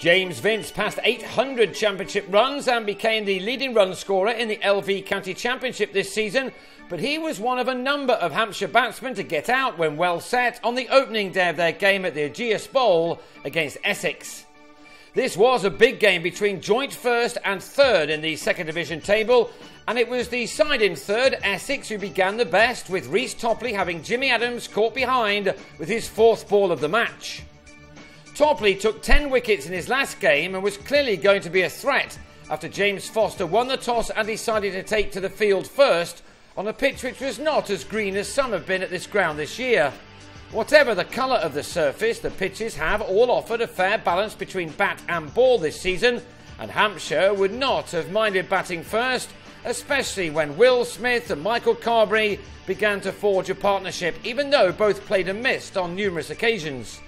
James Vince passed 800 championship runs and became the leading run scorer in the LV County Championship this season, but he was one of a number of Hampshire batsmen to get out when well set on the opening day of their game at the Ageas Bowl against Essex. This was a big game between joint first and third in the second division table, and it was the side in third, Essex, who began the best, with Rhys Topley having Jimmy Adams caught behind with his fourth ball of the match. Topley took 10 wickets in his last game and was clearly going to be a threat after James Foster won the toss and decided to take to the field first on a pitch which was not as green as some have been at this ground this year. Whatever the colour of the surface, the pitches have all offered a fair balance between bat and ball this season, and Hampshire would not have minded batting first, especially when Will Smith and Michael Carberry began to forge a partnership, even though both played and missed on numerous occasions.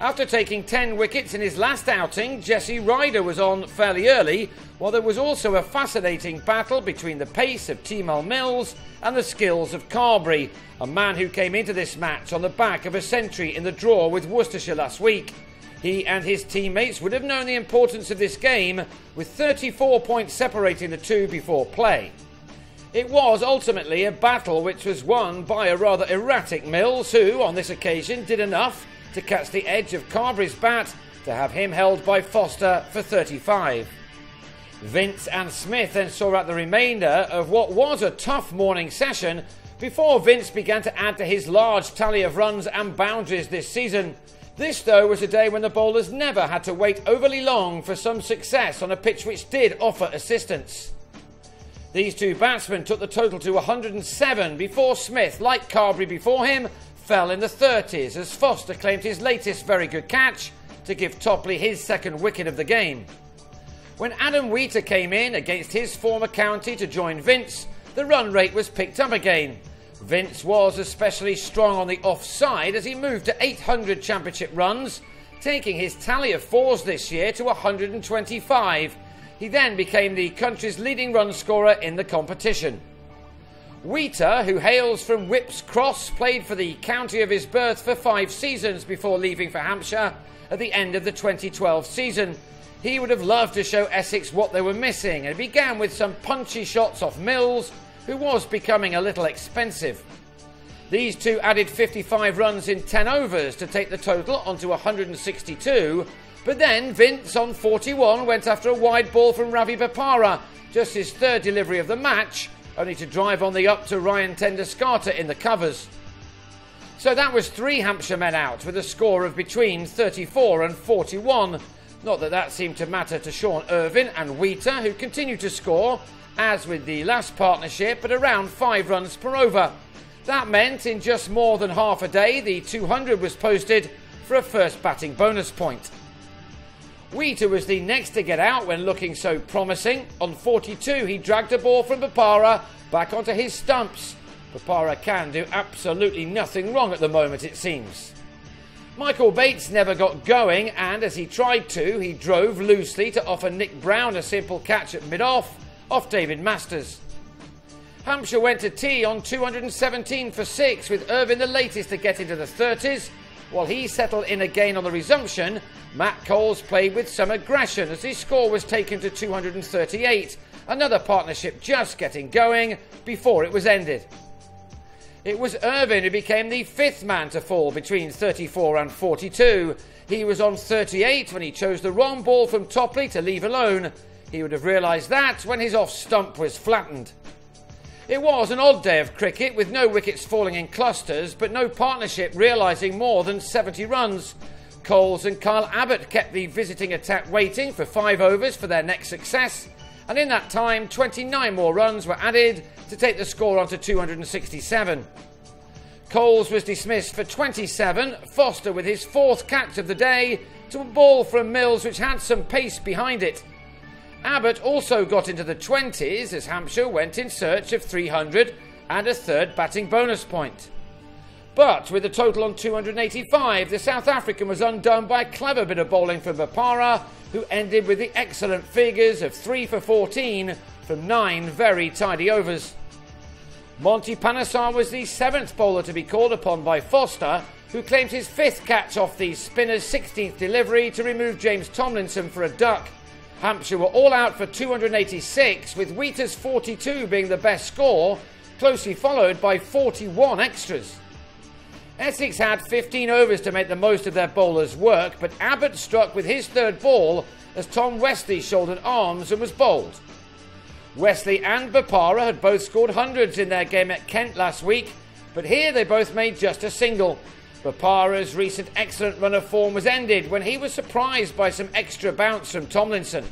After taking 10 wickets in his last outing, Jesse Ryder was on fairly early, while there was also a fascinating battle between the pace of T-Mal Mills and the skills of Carberry, a man who came into this match on the back of a century in the draw with Worcestershire last week. He and his teammates would have known the importance of this game, with 34 points separating the two before play. It was ultimately a battle which was won by a rather erratic Mills, who on this occasion did enough to catch the edge of Carberry's bat to have him held by Foster for 35. Vince and Smith then saw out the remainder of what was a tough morning session before Vince began to add to his large tally of runs and boundaries this season. This, though, was a day when the bowlers never had to wait overly long for some success on a pitch which did offer assistance. These two batsmen took the total to 107 before Smith, like Carberry before him, fell in the 30s as Foster claimed his latest very good catch to give Topley his second wicket of the game. When Adam Wheater came in against his former county to join Vince, the run rate was picked up again. Vince was especially strong on the offside as he moved to 800 championship runs, taking his tally of fours this year to 125. He then became the country's leading run scorer in the competition. Wheater, who hails from Whipps Cross, played for the county of his birth for 5 seasons before leaving for Hampshire at the end of the 2012 season. He would have loved to show Essex what they were missing, and it began with some punchy shots off Mills, who was becoming a little expensive. These two added 55 runs in 10 overs to take the total onto 162, but then Vince on 41 went after a wide ball from Ravi Bopara, just his third delivery of the match, only to drive on the up to Ryan Tenduscarter in the covers. So that was 3 Hampshire men out with a score of between 34 and 41. Not that that seemed to matter to Sean Irvine and Wheater, who continued to score, as with the last partnership, at around 5 runs per over. That meant in just more than half a day, the 200 was posted for a first batting bonus point. Wheater was the next to get out when looking so promising. On 42, he dragged a ball from Bopara back onto his stumps. Bopara can do absolutely nothing wrong at the moment, it seems. Michael Bates never got going, and as he tried to, he drove loosely to offer Nick Brown a simple catch at mid-off, off David Masters. Hampshire went to tea on 217 for 6, with Irvine the latest to get into the 30s. While he settled in again on the resumption, Matt Coles played with some aggression as his score was taken to 238, another partnership just getting going before it was ended. It was Irvine who became the 5th man to fall between 34 and 42. He was on 38 when he chose the wrong ball from Topley to leave alone. He would have realised that when his off stump was flattened. It was an odd day of cricket, with no wickets falling in clusters, but no partnership realising more than 70 runs. Coles and Kyle Abbott kept the visiting attack waiting for 5 overs for their next success, and in that time 29 more runs were added to take the score on to 267. Coles was dismissed for 27, Foster with his 4th catch of the day to a ball from Mills which had some pace behind it. Abbott also got into the 20s as Hampshire went in search of 300 and a 3rd batting bonus point. But with the total on 285, the South African was undone by a clever bit of bowling from Bopara, who ended with the excellent figures of 3 for 14 from 9 very tidy overs. Monty Panesar was the 7th bowler to be called upon by Foster, who claimed his 5th catch off the spinner's 16th delivery to remove James Tomlinson for a duck. Hampshire were all out for 286, with Wheater's 42 being the best score, closely followed by 41 extras. Essex had 15 overs to make the most of their bowlers' work, but Abbott struck with his 3rd ball as Tom Westley shouldered arms and was bowled. Westley and Bopara had both scored hundreds in their game at Kent last week, but here they both made just a single. Bopara's recent excellent run of form was ended when he was surprised by some extra bounce from Tomlinson.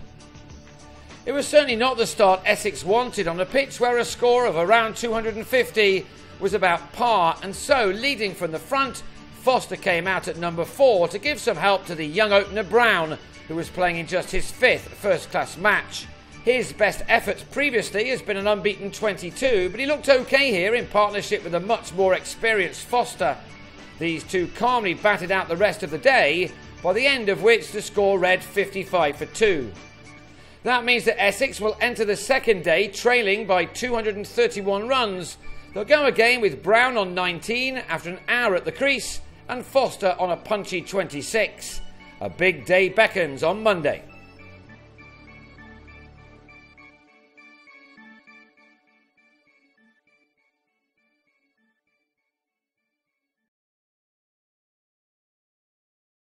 It was certainly not the start Essex wanted on a pitch where a score of around 250 was about par, and so, leading from the front, Foster came out at number 4 to give some help to the young opener Brown, who was playing in just his 5th first-class match. His best effort previously has been an unbeaten 22, but he looked okay here in partnership with a much more experienced Foster. These two calmly batted out the rest of the day, by the end of which the score read 55 for 2. That means that Essex will enter the second day trailing by 231 runs. They'll go again with Brown on 19 after an hour at the crease and Foster on a punchy 26. A big day beckons on Monday.